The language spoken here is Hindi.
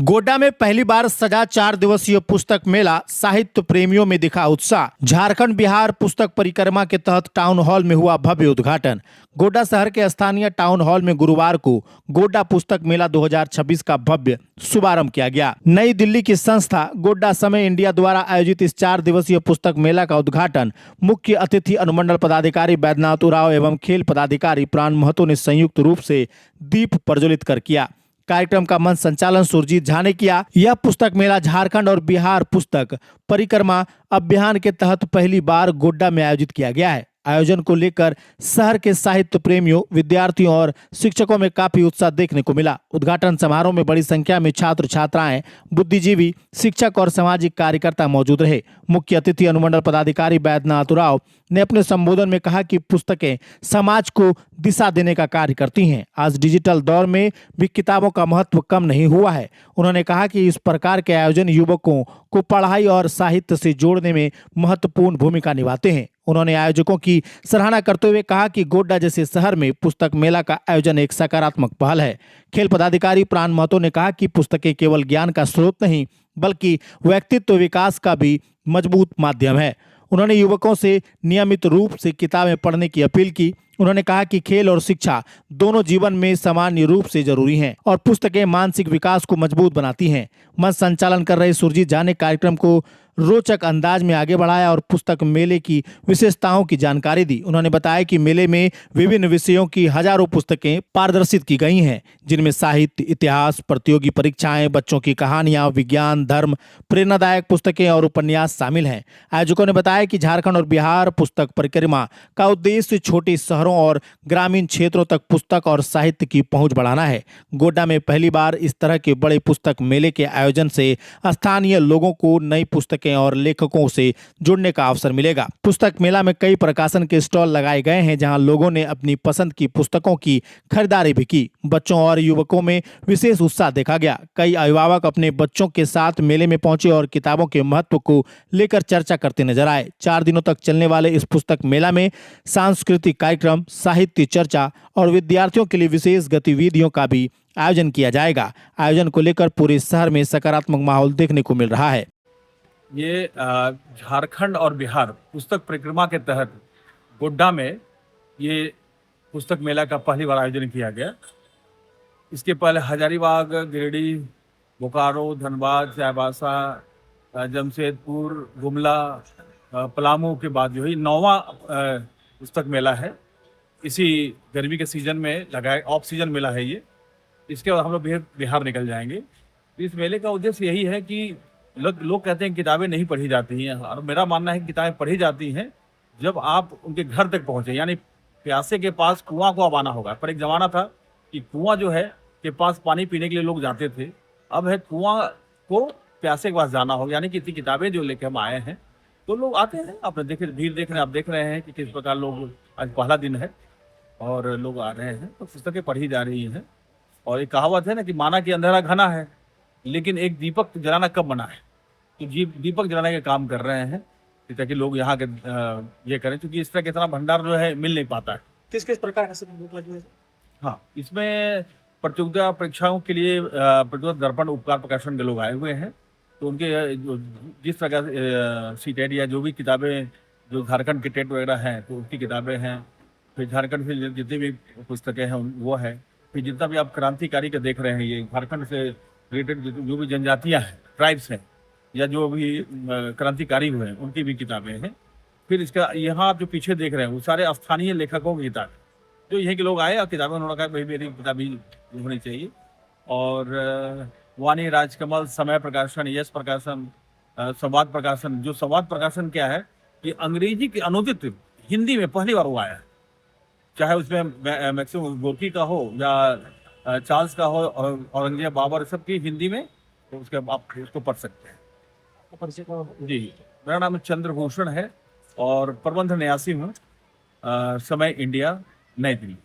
गोड्डा में पहली बार सजा 4 दिवसीय पुस्तक मेला, साहित्य प्रेमियों में दिखा उत्साह। झारखंड बिहार पुस्तक परिक्रमा के तहत टाउन हॉल में हुआ भव्य उद्घाटन। गोड्डा शहर के स्थानीय टाउन हॉल में गुरुवार को गोड्डा पुस्तक मेला 2026 का भव्य शुभारंभ किया गया। नई दिल्ली की संस्था गोड्डा समय इंडिया द्वारा आयोजित इस 4 दिवसीय पुस्तक मेला का उद्घाटन मुख्य अतिथि अनुमंडल पदाधिकारी बैद्यनाथ उरांव एवं खेल पदाधिकारी प्राण महतो ने संयुक्त रूप से दीप प्रज्वलित कर किया। कार्यक्रम का मंच संचालन सुरजीत झा ने किया। यह पुस्तक मेला झारखंड और बिहार पुस्तक परिक्रमा अभियान के तहत पहली बार गोड्डा में आयोजित किया गया है। आयोजन को लेकर शहर के साहित्य प्रेमियों, विद्यार्थियों और शिक्षकों में काफी उत्साह देखने को मिला। उद्घाटन समारोह में बड़ी संख्या में छात्र छात्राएं, बुद्धिजीवी, शिक्षक और सामाजिक कार्यकर्ता मौजूद रहे। मुख्य अतिथि अनुमंडल पदाधिकारी बैद्यनाथ उरांव ने अपने संबोधन में कहा कि पुस्तकें समाज को दिशा देने का कार्य करती हैं। आज डिजिटल दौर में भी किताबों का महत्व कम नहीं हुआ है। उन्होंने कहा कि इस प्रकार के आयोजन युवकों को पढ़ाई और साहित्य से जोड़ने में महत्वपूर्ण भूमिका निभाते हैं। उन्होंने आयोजकों की सराहना करते हुए कहा कि गोड्डा जैसे शहर में पुस्तक मेला का आयोजन एक सकारात्मक पहल है। खेल पदाधिकारी प्राण महतो ने कहा कि पुस्तकें केवल ज्ञान का स्रोत नहीं बल्कि व्यक्तित्व विकास का भी मजबूत माध्यम है। उन्होंने युवकों से नियमित रूप से किताबें पढ़ने की अपील की। उन्होंने कहा कि खेल और शिक्षा दोनों जीवन में सामान्य रूप से जरूरी हैं और पुस्तकें मानसिक विकास को मजबूत बनाती हैं। मंच संचालन कर रहे सुरजीत झा ने कार्यक्रम को रोचक अंदाज में आगे बढ़ाया और पुस्तक मेले की विशेषताओं की जानकारी दी। उन्होंने बताया कि मेले में विभिन्न विषयों की हजारों पुस्तकें प्रदर्शित की गई हैं, जिनमें साहित्य, इतिहास, प्रतियोगी परीक्षाएं, बच्चों की कहानियां, विज्ञान, धर्म, प्रेरणादायक पुस्तकें और उपन्यास शामिल हैं। आयोजकों ने बताया कि झारखंड और बिहार पुस्तक परिक्रमा का उद्देश्य छोटे शहरों और ग्रामीण क्षेत्रों तक पुस्तक और साहित्य की पहुंच बढ़ाना है। गोड्डा में पहली बार इस तरह के बड़े पुस्तक मेले के आयोजन से स्थानीय लोगों को नई पुस्तकें और लेखकों से जुड़ने का अवसर मिलेगा। पुस्तक मेला में कई प्रकाशन के स्टॉल लगाए गए हैं, जहां लोगों ने अपनी पसंद की पुस्तकों की खरीदारी भी की। बच्चों और युवकों में विशेष उत्साह देखा गया। कई अभिभावक अपने बच्चों के साथ मेले में पहुंचे और किताबों के महत्व को लेकर चर्चा करते नजर आए। 4 दिनों तक चलने वाले इस पुस्तक मेला में सांस्कृतिक कार्यक्रम, साहित्य चर्चा और विद्यार्थियों के लिए विशेष गतिविधियों का भी आयोजन किया जाएगा। आयोजन को लेकर पूरे शहर में सकारात्मक माहौल देखने को मिल रहा है। ये झारखंड और बिहार पुस्तक परिक्रमा के तहत गोड्डा में ये पुस्तक मेला का पहली बार आयोजन किया गया। इसके पहले हजारीबाग, गिरिडीह, बोकारो, धनबाद, चाईबासा, जमशेदपुर, गुमला, पलामू के बाद जो है 9वां पुस्तक मेला है। इसी गर्मी के सीजन में लगाए, ऑफ सीजन मेला है ये। इसके बाद हम लोग बिहार निकल जाएंगे। इस मेले का उद्देश्य यही है कि लोग कहते हैं किताबें नहीं पढ़ी जाती हैं, और मेरा मानना है कि किताबें पढ़ी जाती हैं जब आप उनके घर तक पहुंचे, यानी प्यासे के पास कुआं को अब आना होगा। पर एक ज़माना था कि कुआं जो है के पास पानी पीने के लिए लोग जाते थे। अब है कुआं को प्यासे के पास जाना होगा, यानी कि इतनी किताबें जो लेकर हम आए हैं तो लोग आते हैं। अपने भीड़ देख रहे हैं, आप देख रहे हैं कि किस प्रकार लोग, आज पहला दिन है और लोग आ रहे हैं, तो पुस्तकें पढ़ी जा रही हैं। और एक कहावत है ना कि माना कि अंधेरा घना है, लेकिन एक दीपक जलाना कब बना है, तो दीपक जलाने का काम कर रहे हैं ताकि लोग यहाँ के ये करें, क्योंकि इस तरह का इतना भंडार जो है मिल नहीं पाता है। किस किस प्रकार से बुक लगी है? हाँ, इसमें प्रतियोगिता परीक्षाओं के लिए प्रतियोगिता दर्पण उपकार प्रकाशन के लोग आए हुए हैं, तो उनके जिस प्रकार सीटेट या जो भी किताबें जो झारखंड के टेट वगैरह हैं तो उनकी किताबें हैं। फिर झारखंड से जितनी भी पुस्तकें हैं वो है। फिर जितना भी आप क्रांतिकारी का देख रहे हैं, ये झारखंड से रिलेटेड जो भी जनजातियाँ हैं, ट्राइब्स हैं, या जो भी क्रांतिकारी हुए हैं उनकी भी किताबें हैं। फिर इसका यहाँ आप जो पीछे देख रहे हैं वो सारे स्थानीय लेखकों की किताबें, जो यहीं के लोग आए और किताबें उन्होंने कहा भाई मेरी किताब भी होनी चाहिए। और वाणी, राजकमल, समय प्रकाशन, यश प्रकाशन, संवाद प्रकाशन। जो संवाद प्रकाशन क्या है कि अंग्रेजी के अनुदित हिंदी में पहली बार वो आया है, चाहे उसमें मैक्सिमम गोरकी का हो या चार्ल्स का हो और औरंगजेब, बाबर, सब की हिंदी में, तो उसके आप उसको पढ़ सकते हैं। जी, मेरा नाम चंद्रभूषण है और प्रबंध न्यासी हूँ, समय इंडिया, नई दिल्ली।